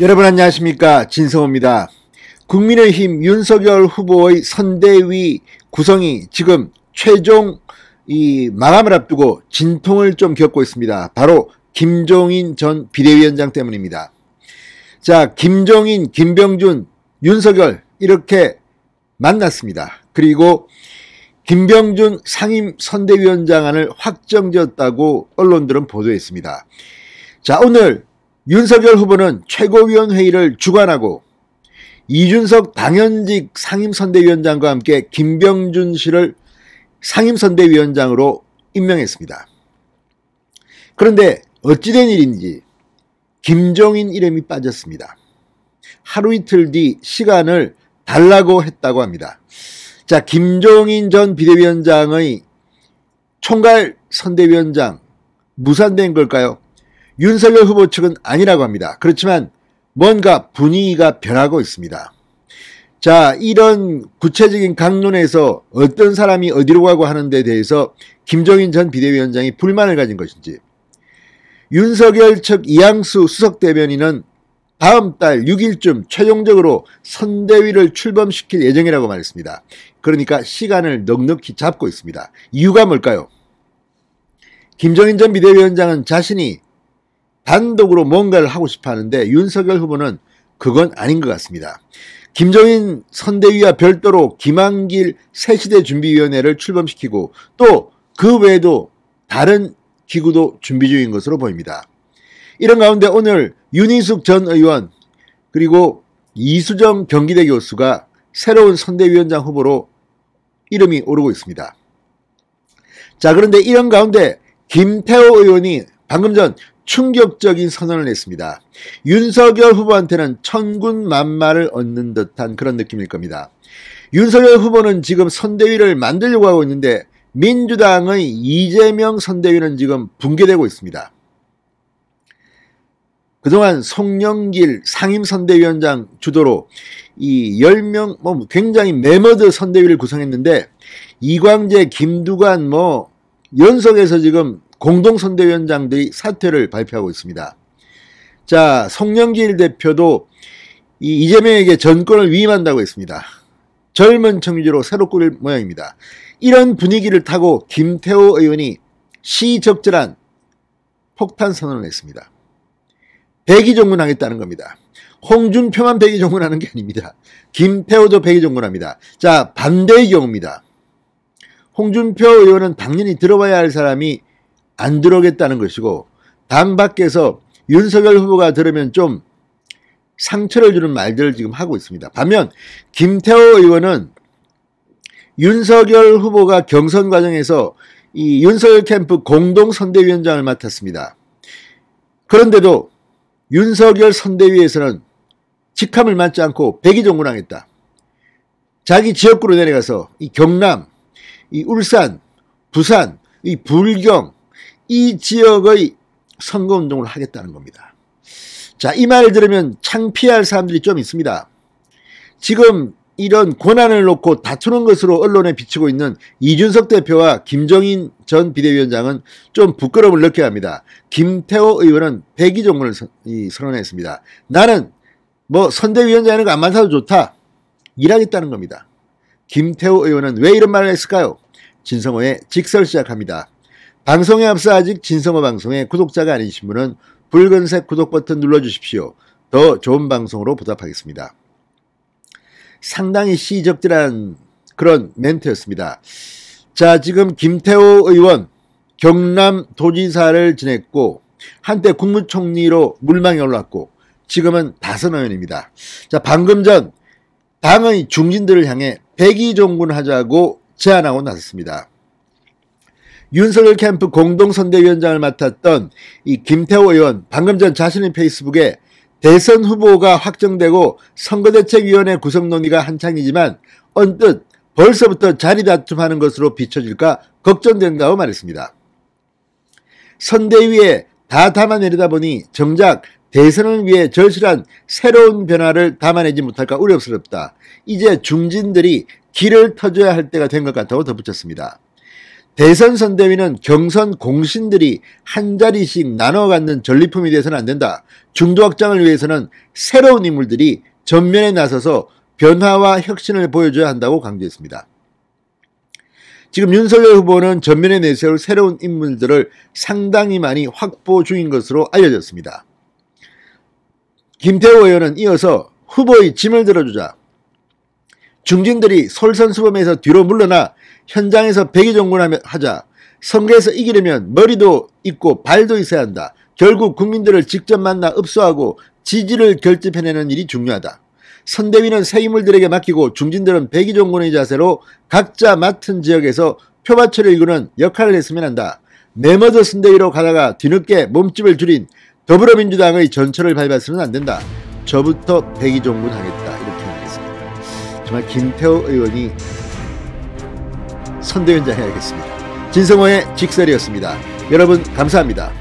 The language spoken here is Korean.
여러분 안녕하십니까, 진성호입니다. 국민의힘 윤석열 후보의 선대위 구성이 지금 최종 마감을 앞두고 진통을 좀 겪고 있습니다. 바로 김종인 전 비대위원장 때문입니다. 자, 김종인, 김병준, 윤석열 이렇게 만났습니다. 그리고 김병준 상임선대위원장안을 확정지었다고 언론들은 보도했습니다. 자, 오늘 윤석열 후보는 최고위원회의를 주관하고 이준석 당연직 상임선대위원장과 함께 김병준 씨를 상임선대위원장으로 임명했습니다. 그런데 어찌된 일인지 김종인 이름이 빠졌습니다. 하루 이틀 뒤 시간을 달라고 했다고 합니다. 자, 김종인 전 비대위원장의 총괄 선대위원장 무산된 걸까요? 윤석열 후보 측은 아니라고 합니다. 그렇지만 뭔가 분위기가 변하고 있습니다. 자, 이런 구체적인 강론에서 어떤 사람이 어디로 가고 하는 데 대해서 김종인 전 비대위원장이 불만을 가진 것인지, 윤석열 측 이양수 수석대변인은 다음 달 6일쯤 최종적으로 선대위를 출범시킬 예정이라고 말했습니다. 그러니까 시간을 넉넉히 잡고 있습니다. 이유가 뭘까요? 김종인 전 비대위원장은 자신이 단독으로 뭔가를 하고 싶어 하는데 윤석열 후보는 그건 아닌 것 같습니다. 김종인 선대위와 별도로 김한길 새시대 준비위원회를 출범시키고 또 그 외에도 다른 기구도 준비 중인 것으로 보입니다. 이런 가운데 오늘 윤희숙 전 의원 그리고 이수정 경기대 교수가 새로운 선대위원장 후보로 이름이 오르고 있습니다. 자, 그런데 이런 가운데 김태호 의원이 방금 전 충격적인 선언을 냈습니다. 윤석열 후보한테는 천군만마를 얻는 듯한 그런 느낌일 겁니다. 윤석열 후보는 지금 선대위를 만들려고 하고 있는데 민주당의 이재명 선대위는 지금 붕괴되고 있습니다. 그동안 송영길 상임선대위원장 주도로 이 10명 굉장히 메머드 선대위를 구성했는데 이광재, 김두관 연속해서 지금 공동선대위원장들이 사퇴를 발표하고 있습니다. 자, 송영길 대표도 이재명에게 전권을 위임한다고 했습니다. 젊은 청 위주로 새로 꾸릴 모양입니다. 이런 분위기를 타고 김태호 의원이 시적절한 폭탄 선언을 했습니다. 백의종군하겠다는 겁니다. 홍준표만 백의종군하는 게 아닙니다. 김태호도 백의종군합니다. 자, 반대의 경우입니다. 홍준표 의원은 당연히 들어봐야 할 사람이 안 들어오겠다는 것이고 당 밖에서 윤석열 후보가 들으면 좀 상처를 주는 말들을 지금 하고 있습니다. 반면 김태호 의원은 윤석열 후보가 경선 과정에서 이 윤석열 캠프 공동선대위원장을 맡았습니다. 그런데도 윤석열 선대위에서는 직함을 맡지 않고 백의종군하겠다. 자기 지역구로 내려가서 이 경남, 이 울산, 부산, 이 불경 이 지역의 선거운동을 하겠다는 겁니다. 자, 이 말을 들으면 창피할 사람들이 좀 있습니다. 지금 이런 권한을 놓고 다투는 것으로 언론에 비치고 있는 이준석 대표와 김종인 전 비대위원장은 좀 부끄러움을 느껴야 합니다. 김태호 의원은 백의종군을 선언했습니다. 나는 선대위원장이라는 거 안 맡아도 좋다. 일하겠다는 겁니다. 김태호 의원은 왜 이런 말을 했을까요? 진성호의 직설 시작합니다. 방송에 앞서 아직 진성호 방송의 구독자가 아니신 분은 붉은색 구독 버튼 눌러주십시오. 더 좋은 방송으로 보답하겠습니다. 상당히 시적절한 그런 멘트였습니다. 자, 지금 김태호 의원 경남도지사를 지냈고 한때 국무총리로 물망에 올랐고 지금은 다선 의원입니다. 자, 방금 전 당의 중진들을 향해 백의종군하자고 제안하고 나섰습니다. 윤석열 캠프 공동선대위원장을 맡았던 이 김태호 의원 방금 전 자신의 페이스북에 대선 후보가 확정되고 선거대책위원회 구성 논의가 한창이지만 언뜻 벌써부터 자리 다툼하는 것으로 비춰질까 걱정된다고 말했습니다. 선대위에 다 담아내려다 보니 정작 대선을 위해 절실한 새로운 변화를 담아내지 못할까 우려스럽다. 이제 중진들이 길을 터줘야 할 때가 된 것 같다고 덧붙였습니다. 대선 선대위는 경선 공신들이 한 자리씩 나눠 갖는 전리품이 돼서는 안 된다. 중도 확장을 위해서는 새로운 인물들이 전면에 나서서 변화와 혁신을 보여줘야 한다고 강조했습니다. 지금 윤석열 후보는 전면에 내세울 새로운 인물들을 상당히 많이 확보 중인 것으로 알려졌습니다. 김태호 의원은 이어서 후보의 짐을 들어주자, 중진들이 솔선수범해서 뒤로 물러나 현장에서 백의종군하자, 선거에서 이기려면 머리도 있고 발도 있어야 한다. 결국 국민들을 직접 만나 읍소하고 지지를 결집해내는 일이 중요하다. 선대위는 새 인물들에게 맡기고 중진들은 백의종군의 자세로 각자 맡은 지역에서 표밭을 일구는 역할을 했으면 한다. 매머드 선대위로 가다가 뒤늦게 몸집을 줄인 더불어민주당의 전철을 밟아서는 안 된다. 저부터 백의종군 하겠다. 이렇게 말했습니다. 정말 김태호 의원이 선대위원장 해야겠습니다. 진성호의 직설이었습니다. 여러분 감사합니다.